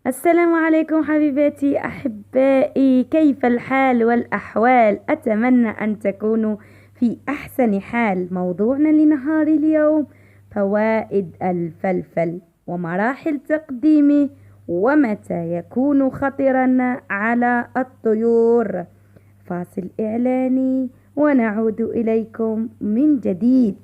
السلام عليكم حبيباتي أحبائي، كيف الحال والأحوال؟ أتمنى أن تكونوا في أحسن حال. موضوعنا لنهار اليوم فوائد الفلفل ومراحل تقديمه ومتى يكون خطرا على الطيور. فاصل إعلاني ونعود إليكم من جديد.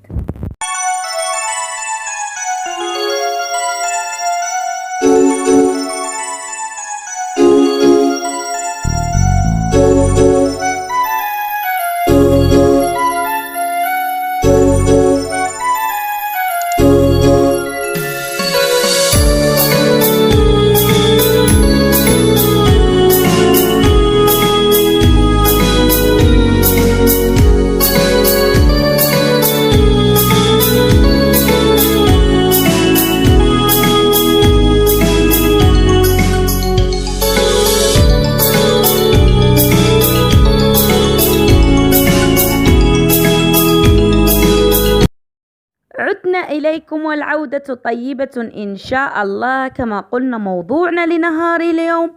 عدنا إليكم والعودة طيبة إن شاء الله. كما قلنا موضوعنا لنهار اليوم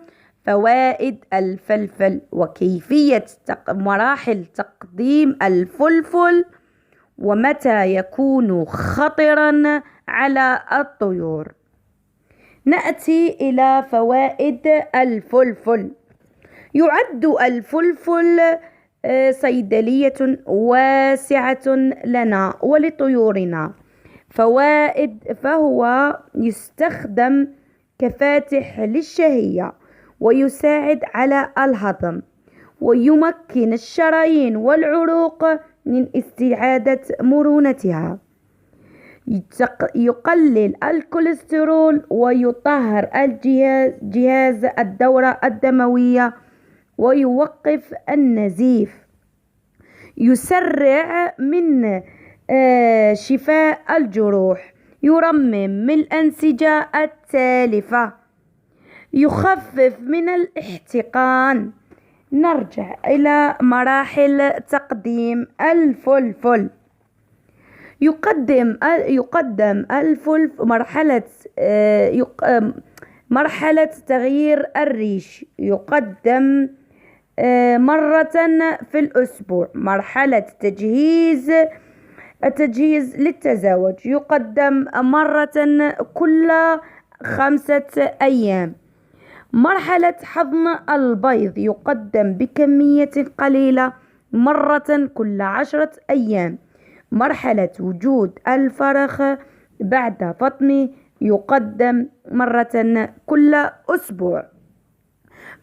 فوائد الفلفل وكيفية مراحل تقديم الفلفل ومتى يكون خطرا على الطيور. نأتي إلى فوائد الفلفل. يعد الفلفل صيدلية واسعة لنا ولطيورنا. فوائد: فهو يستخدم كفاتح للشهية ويساعد على الهضم ويمكن الشرايين والعروق من استعادة مرونتها. يقلل الكوليسترول ويطهر جهاز الدورة الدموية ويوقف النزيف. يسرع من شفاء الجروح. يرمم من الأنسجة التالفة. يخفف من الاحتقان. نرجع إلى مراحل تقديم الفلفل. يقدم الفلفل مرحلة تغيير الريش. يقدم مرة في الأسبوع. مرحلة التجهيز للتزاوج يقدم مرة كل 5 أيام. مرحلة حضن البيض يقدم بكمية قليلة مرة كل 10 أيام. مرحلة وجود الفرخ بعد فطمه يقدم مرة كل أسبوع.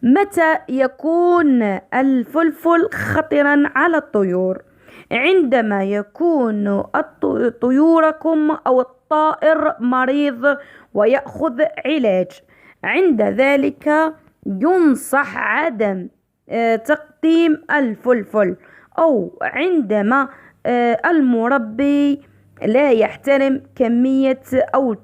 متى يكون الفلفل خطرا على الطيور؟ عندما يكون طيوركم أو الطائر مريض ويأخذ علاج. عند ذلك ينصح عدم تقديم الفلفل، أو عندما المربي لا يحترم كمية أو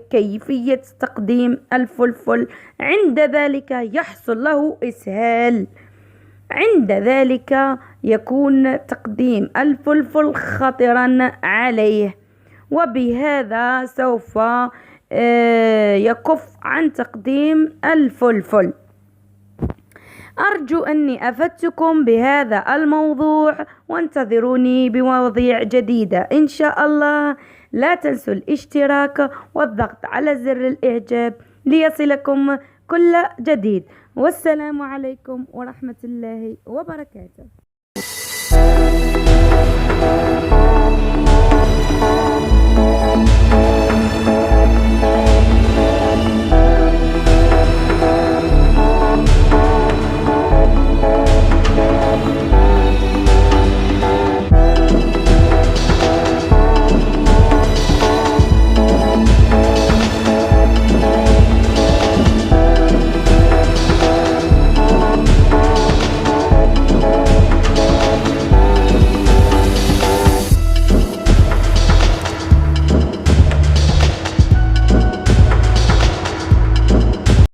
كيفية تقديم الفلفل، عند ذلك يحصل له إسهال. عند ذلك يكون تقديم الفلفل خطرا عليه، وبهذا سوف يكف عن تقديم الفلفل. أرجو أني أفدتكم بهذا الموضوع، وانتظروني بمواضيع جديدة إن شاء الله. لا تنسوا الاشتراك والضغط على زر الإعجاب ليصلكم كل جديد. والسلام عليكم ورحمة الله وبركاته.